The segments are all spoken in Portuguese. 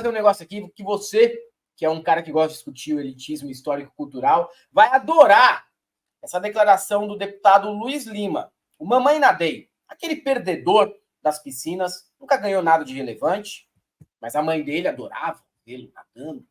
trazer um negócio aqui que você, que é um cara que gosta de discutir o elitismo histórico-cultural, vai adorar essa declaração do deputado Luiz Lima, o Mamãe Nadei, aquele perdedor das piscinas, nunca ganhou nada de relevante, mas a mãe dele adorava vê-lo nadando,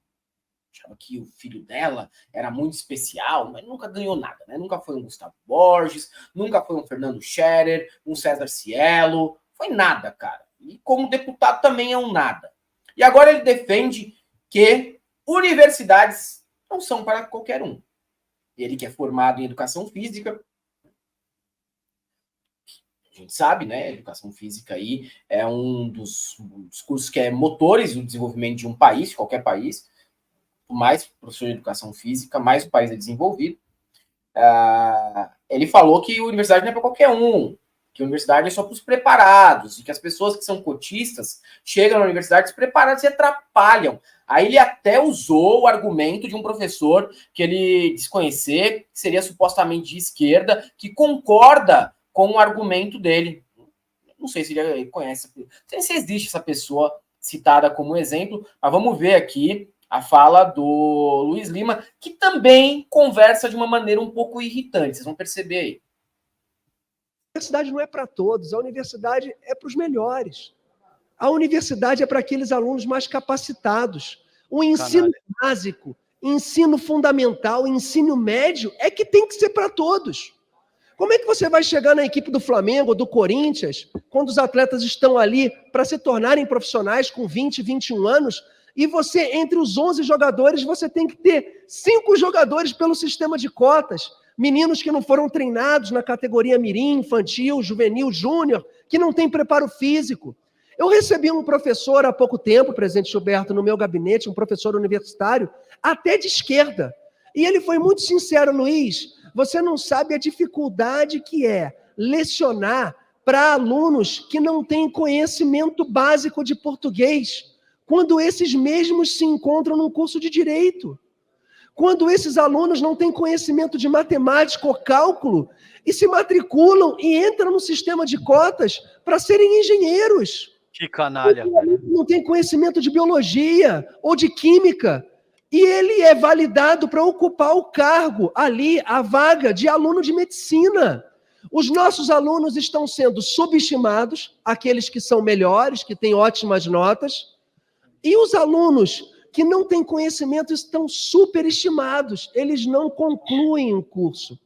achava que o filho dela era muito especial, mas nunca ganhou nada, né? Nunca foi um Gustavo Borges, nunca foi um Fernando Scherer, um César Cielo, foi nada, cara. E como deputado também é um nada. E agora ele defende que universidades não são para qualquer um. Ele que é formado em educação física, a gente sabe, né? Educação física aí é um dos cursos que é motores do desenvolvimento de um país, de qualquer país. Mais professor de educação física, mais o país é desenvolvido. Ele falou que a universidade não é para qualquer um, que a universidade é só para os preparados, e que as pessoas que são cotistas chegam na universidade despreparadas e atrapalham. Aí ele até usou o argumento de um professor que ele desconhecer, que seria supostamente de esquerda, que concorda com o argumento dele. Não sei se ele conhece, não sei se existe essa pessoa citada como exemplo, mas vamos ver aqui a fala do Luiz Lima, que também conversa de uma maneira um pouco irritante, vocês vão perceber aí. A universidade não é para todos, a universidade é para os melhores. A universidade é para aqueles alunos mais capacitados. O ensino básico, ensino fundamental, ensino médio é que tem que ser para todos. Como é que você vai chegar na equipe do Flamengo, do Corinthians, quando os atletas estão ali para se tornarem profissionais com 20, 21 anos, e você, entre os 11 jogadores, você tem que ter 5 jogadores pelo sistema de cotas, meninos que não foram treinados na categoria mirim, infantil, juvenil, júnior, que não têm preparo físico. Eu recebi um professor há pouco tempo, presidente Gilberto, no meu gabinete, um professor universitário, até de esquerda. E ele foi muito sincero: Luiz, você não sabe a dificuldade que é lecionar para alunos que não têm conhecimento básico de português, quando esses mesmos se encontram num curso de direito. Quando esses alunos não têm conhecimento de matemática ou cálculo e se matriculam e entram no sistema de cotas para serem engenheiros. Que canalha, velho. Não tem conhecimento de biologia ou de química. E ele é validado para ocupar o cargo ali, a vaga de aluno de medicina. Os nossos alunos estão sendo subestimados, aqueles que são melhores, que têm ótimas notas, e os alunos que não têm conhecimento estão superestimados, eles não concluem o curso.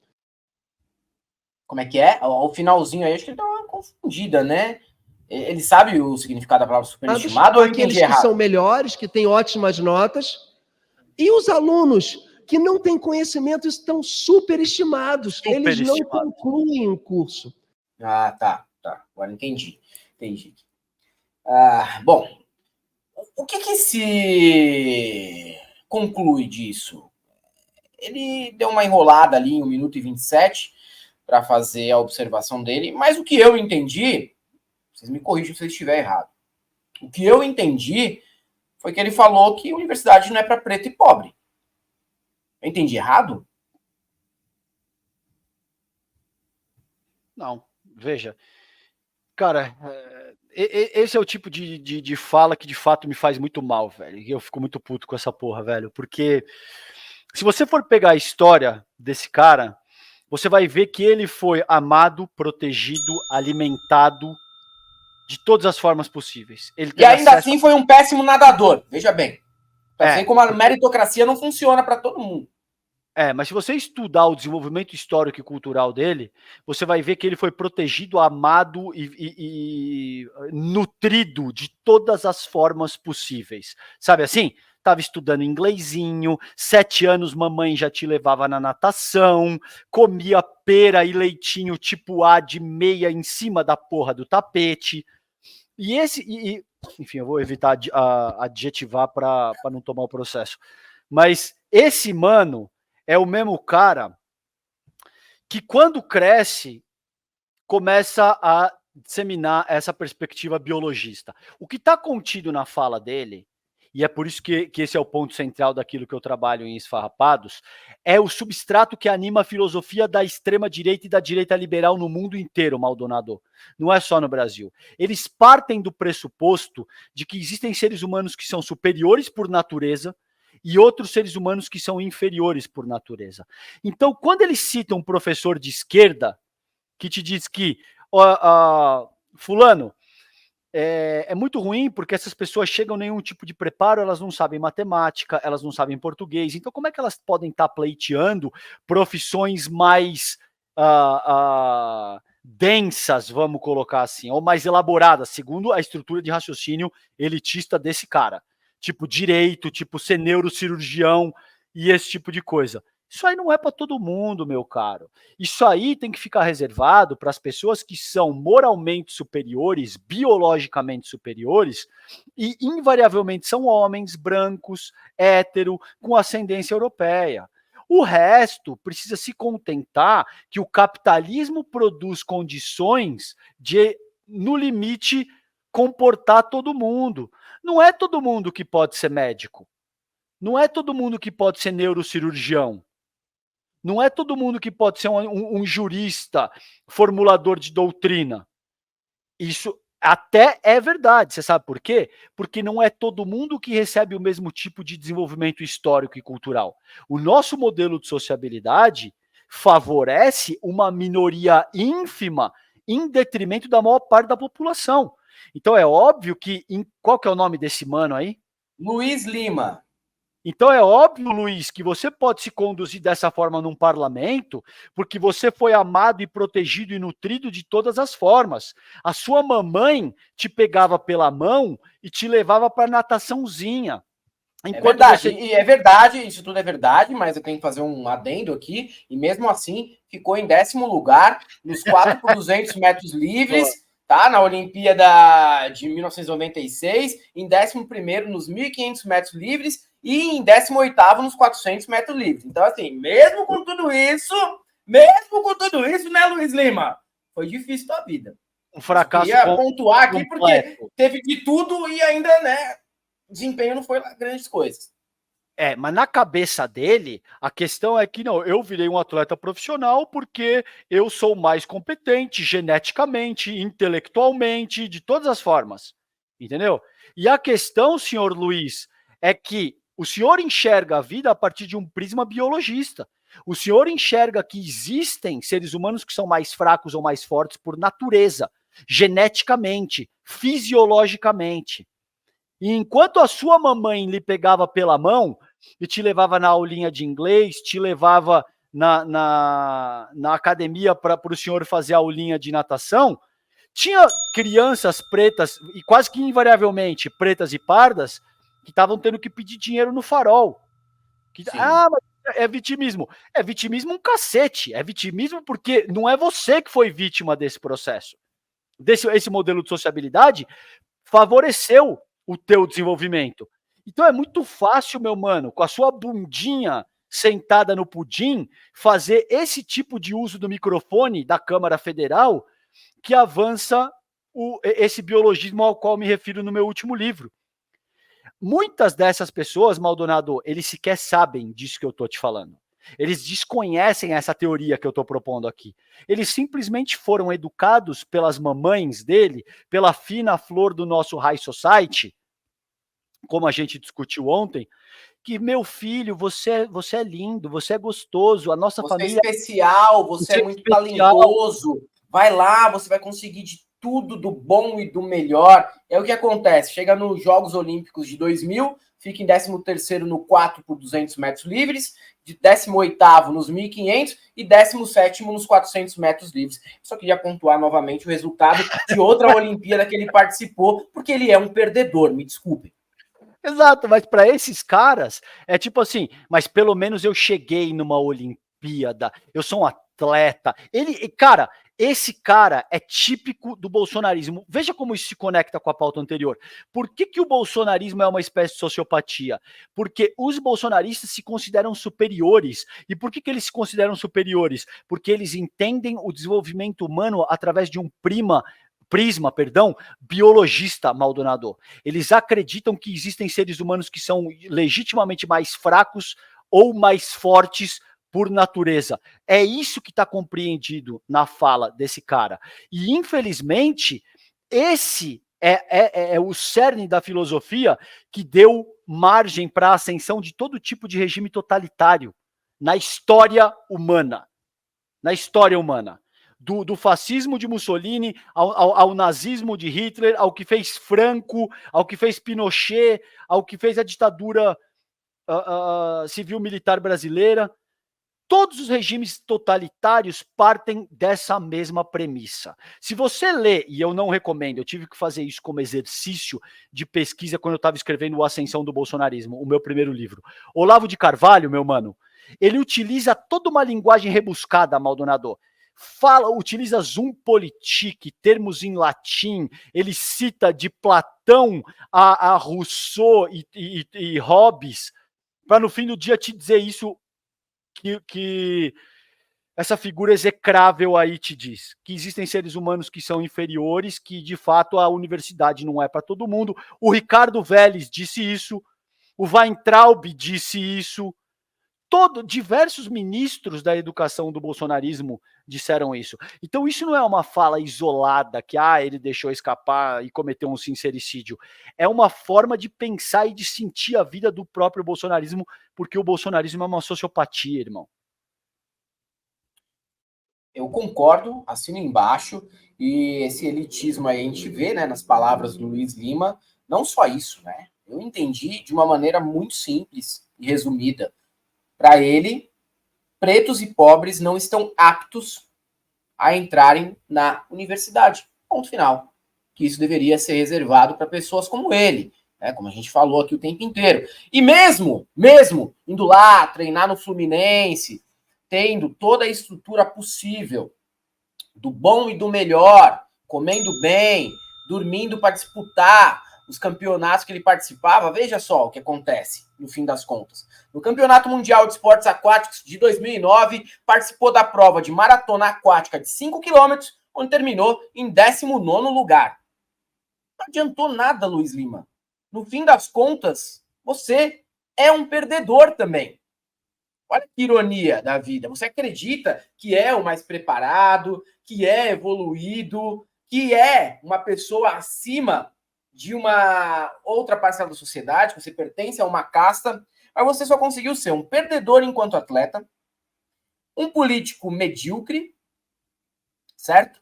Como é que é? O finalzinho aí, acho que ele dá uma confundida, né? Ele sabe o significado da palavra superestimado ou eu entendi errado? Aqueles que são melhores, que têm ótimas notas, e os alunos que não têm conhecimento estão superestimados, eles não concluem o curso. Ah, tá. Agora entendi. Bom, o que se conclui disso? Ele deu uma enrolada ali em 1 minuto e 27 para fazer a observação dele, mas o que eu entendi, vocês me corrijam se eu estiver errado, o que eu entendi foi que ele falou que a universidade não é para preto e pobre. Eu entendi errado? Não, veja. Cara, esse é o tipo de fala que de fato me faz muito mal, velho. E eu fico muito puto com essa porra, velho. Porque se você for pegar a história desse cara, você vai ver que ele foi amado, protegido, alimentado de todas as formas possíveis. Ele e ainda assim foi um péssimo nadador, veja bem. Pra ver como a meritocracia não funciona para todo mundo. Mas se você estudar o desenvolvimento histórico e cultural dele, você vai ver que ele foi protegido, amado e nutrido de todas as formas possíveis. Sabe assim? Tava estudando inglesinho, 7 anos mamãe já te levava na natação, comia pera e leitinho tipo A de meia em cima da porra do tapete. Enfim, eu vou evitar adjetivar para não tomar o processo. Mas esse mano é o mesmo cara que, quando cresce, começa a disseminar essa perspectiva biologista. O que está contido na fala dele e é por isso que esse é o ponto central daquilo que eu trabalho em Esfarrapados, é o substrato que anima a filosofia da extrema-direita e da direita liberal no mundo inteiro, Maldonado. Não é só no Brasil. Eles partem do pressuposto de que existem seres humanos que são superiores por natureza e outros seres humanos que são inferiores por natureza. Então, quando eles citam um professor de esquerda que te diz que fulano, é muito ruim porque essas pessoas chegam a nenhum tipo de preparo, elas não sabem matemática, elas não sabem português, então como é que elas podem estar pleiteando profissões mais densas, vamos colocar assim, ou mais elaboradas, segundo a estrutura de raciocínio elitista desse cara, tipo direito, tipo ser neurocirurgião e esse tipo de coisa. Isso aí não é para todo mundo, meu caro. Isso aí tem que ficar reservado para as pessoas que são moralmente superiores, biologicamente superiores, e invariavelmente são homens brancos, hétero, com ascendência europeia. O resto precisa se contentar que o capitalismo produz condições de, no limite, comportar todo mundo. Não é todo mundo que pode ser médico. Não é todo mundo que pode ser neurocirurgião. Não é todo mundo que pode ser um jurista, formulador de doutrina. Isso até é verdade. Você sabe por quê? Porque não é todo mundo que recebe o mesmo tipo de desenvolvimento histórico e cultural. O nosso modelo de sociabilidade favorece uma minoria ínfima em detrimento da maior parte da população. Então é óbvio que... Qual que é o nome desse mano aí? Luiz Lima. Então é óbvio, Luiz, que você pode se conduzir dessa forma num parlamento, porque você foi amado e protegido e nutrido de todas as formas. A sua mamãe te pegava pela mão e te levava para nataçãozinha. É verdade, e é verdade, isso tudo é verdade, mas eu tenho que fazer um adendo aqui, e mesmo assim ficou em 10º lugar nos 4 por 200 metros livres, tá? Na Olimpíada de 1996, em 11º nos 1.500 metros livres e em 18º nos 400 metros livres. Então, assim, mesmo com tudo isso, né, Luiz Lima? Foi difícil a vida. Um fracasso. Eu queria pontuar aqui porque teve de tudo e ainda, né, desempenho não foi lá grandes coisas. Mas na cabeça dele, a questão é que não, eu virei um atleta profissional porque eu sou mais competente geneticamente, intelectualmente, de todas as formas. Entendeu? E a questão, senhor Luiz, é que o senhor enxerga a vida a partir de um prisma biologista. O senhor enxerga que existem seres humanos que são mais fracos ou mais fortes por natureza, geneticamente, fisiologicamente. E enquanto a sua mamãe lhe pegava pela mão e te levava na aulinha de inglês, te levava na academia para o senhor fazer a aulinha de natação, tinha crianças pretas, e quase que invariavelmente pretas e pardas, que estavam tendo que pedir dinheiro no farol. Mas é vitimismo. É vitimismo um cacete. É vitimismo porque não é você que foi vítima desse processo. Esse modelo de sociabilidade favoreceu o teu desenvolvimento. Então é muito fácil, meu mano, com a sua bundinha sentada no pudim, fazer esse tipo de uso do microfone da Câmara Federal que avança esse biologismo ao qual me refiro no meu último livro. Muitas dessas pessoas, Maldonado, eles sequer sabem disso que eu estou te falando. Eles desconhecem essa teoria que eu estou propondo aqui. Eles simplesmente foram educados pelas mamães dele, pela fina flor do nosso high society, como a gente discutiu ontem, que, meu filho, você é lindo, você é gostoso, a nossa família... Você é especial, você é muito talentoso, vai lá, você vai conseguir de tudo do bom e do melhor. É o que acontece, chega nos Jogos Olímpicos de 2000, fica em 13º no 4 por 200 metros livres, de 18º nos 1.500 e 17º nos 400 metros livres. Só queria pontuar novamente o resultado de outra Olimpíada que ele participou, porque ele é um perdedor, me desculpe. Exato, mas para esses caras, é tipo assim, mas pelo menos eu cheguei numa Olimpíada, eu sou um atleta. Cara, esse cara é típico do bolsonarismo. Veja como isso se conecta com a pauta anterior. Por que o bolsonarismo é uma espécie de sociopatia? Porque os bolsonaristas se consideram superiores. E por que eles se consideram superiores? Porque eles entendem o desenvolvimento humano através de um prisma, perdão, biologista, Maldonado. Eles acreditam que existem seres humanos que são legitimamente mais fracos ou mais fortes por natureza. É isso que está compreendido na fala desse cara. E, infelizmente, esse é o cerne da filosofia que deu margem para a ascensão de todo tipo de regime totalitário na história humana. Na história humana. Do fascismo de Mussolini ao nazismo de Hitler, ao que fez Franco, ao que fez Pinochet, ao que fez a ditadura civil-militar brasileira. Todos os regimes totalitários partem dessa mesma premissa. Se você lê, e eu não recomendo, eu tive que fazer isso como exercício de pesquisa quando eu estava escrevendo o Ascensão do Bolsonarismo, o meu primeiro livro. Olavo de Carvalho, meu mano, ele utiliza toda uma linguagem rebuscada, Maldonado. Utiliza zoom politique, termos em latim, ele cita de Platão a Rousseau e Hobbes, para no fim do dia te dizer isso que essa figura execrável aí te diz, que existem seres humanos que são inferiores, que de fato a universidade não é para todo mundo. O Ricardo Vélez disse isso, o Weintraub disse isso, diversos ministros da educação do bolsonarismo disseram isso. Então isso não é uma fala isolada, que ele deixou escapar e cometeu um sincericídio. É uma forma de pensar e de sentir a vida do próprio bolsonarismo, porque o bolsonarismo é uma sociopatia, irmão. Eu concordo, assino embaixo, e esse elitismo aí a gente vê, né, nas palavras do Luiz Lima, não só isso, né? Eu entendi de uma maneira muito simples e resumida. Para ele, pretos e pobres não estão aptos a entrarem na universidade. Ponto final. Que isso deveria ser reservado para pessoas como ele, né? Como a gente falou aqui o tempo inteiro. E mesmo indo lá treinar no Fluminense, tendo toda a estrutura possível, do bom e do melhor, comendo bem, dormindo para disputar os campeonatos que ele participava, veja só o que acontece, no fim das contas. No Campeonato Mundial de Esportes Aquáticos de 2009, participou da prova de maratona aquática de 5 km, onde terminou em 19º lugar. Não adiantou nada, Luiz Lima. No fim das contas, você é um perdedor também. Olha que ironia da vida. Você acredita que é o mais preparado, que é evoluído, que é uma pessoa acima de uma outra parcela da sociedade, que você pertence a uma casta, mas você só conseguiu ser um perdedor enquanto atleta, um político medíocre, certo?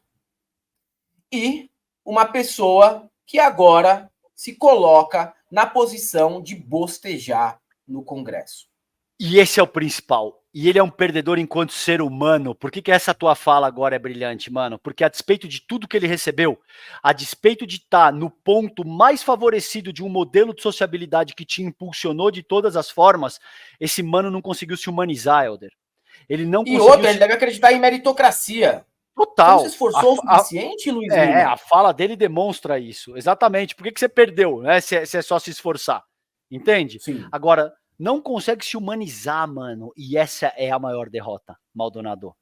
E uma pessoa que agora se coloca na posição de bostejar no Congresso. E esse é o principal. E ele é um perdedor enquanto ser humano. Por que essa tua fala agora é brilhante, mano? Porque a despeito de tudo que ele recebeu, a despeito de estar no ponto mais favorecido de um modelo de sociabilidade que te impulsionou de todas as formas, esse mano não conseguiu se humanizar, Helder. Ele não conseguiu. E outro, ele deve acreditar em meritocracia. Total. Você não se esforçou o suficiente, Luiz Lima? A fala dele demonstra isso. Exatamente. Por que você perdeu, né? Se é só se esforçar. Entende? Sim. Agora, não consegue se humanizar, mano. E essa é a maior derrota, Maldonado.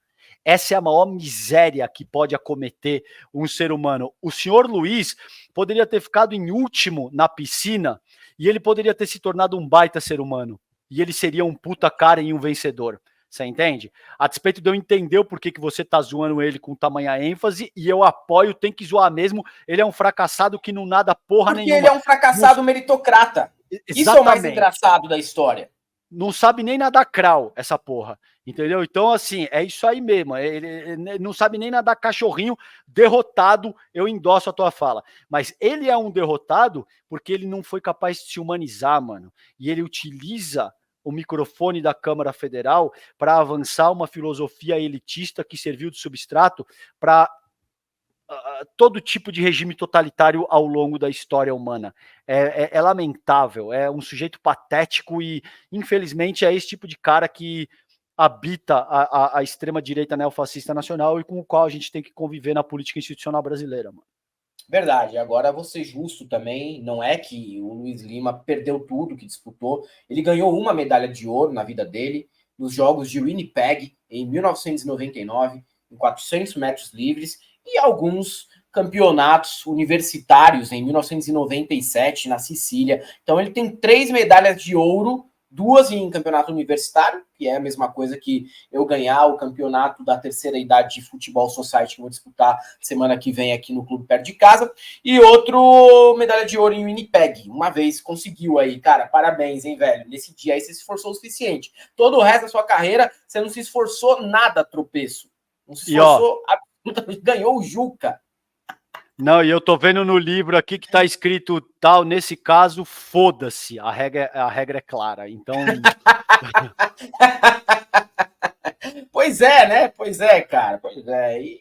Essa é a maior miséria que pode acometer um ser humano. O senhor Luiz poderia ter ficado em último na piscina e ele poderia ter se tornado um baita ser humano. E ele seria um puta cara e um vencedor. Você entende? A despeito de eu entender o porquê que você tá zoando ele com tamanha ênfase, e eu apoio, tem que zoar mesmo. Ele é um fracassado que não nada porra porque nenhuma. Porque ele é um fracassado meritocrata. Exatamente. Isso é o mais engraçado da história. Não sabe nem nadar crawl, essa porra. Entendeu? Então, assim, é isso aí mesmo. Ele não sabe nem nadar cachorrinho. Derrotado, eu endosso a tua fala. Mas ele é um derrotado porque ele não foi capaz de se humanizar, mano. E ele utiliza o microfone da Câmara Federal para avançar uma filosofia elitista que serviu de substrato para todo tipo de regime totalitário ao longo da história humana. É lamentável, é um sujeito patético e, infelizmente, é esse tipo de cara que habita a extrema-direita neofascista nacional e com o qual a gente tem que conviver na política institucional brasileira, mano. Verdade. Agora, vou ser justo também, não é que o Luiz Lima perdeu tudo que disputou. Ele ganhou uma medalha de ouro na vida dele, nos Jogos de Winnipeg, em 1999, em 400 metros livres, e alguns campeonatos universitários em 1997 na Sicília. Então ele tem 3 medalhas de ouro, 2 em campeonato universitário, que é a mesma coisa que eu ganhar o campeonato da terceira idade de futebol society que eu vou disputar semana que vem aqui no clube perto de casa, e outro medalha de ouro em Winnipeg. Uma vez conseguiu aí, cara, parabéns, hein, velho? Nesse dia aí você se esforçou o suficiente. Todo o resto da sua carreira, você não se esforçou nada, tropeço. Não se esforçou, absolutamente, ganhou o Juca. Não, e eu tô vendo no livro aqui que tá escrito tal, nesse caso, foda-se, a regra é clara, então... Pois é, né? Pois é, cara, pois é. E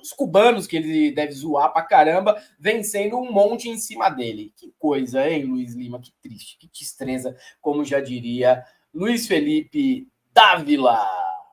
os cubanos, que ele deve zoar pra caramba, vencendo um monte em cima dele. Que coisa, hein, Luiz Lima? Que triste, que tristeza, como já diria Luiz Felipe Dávila.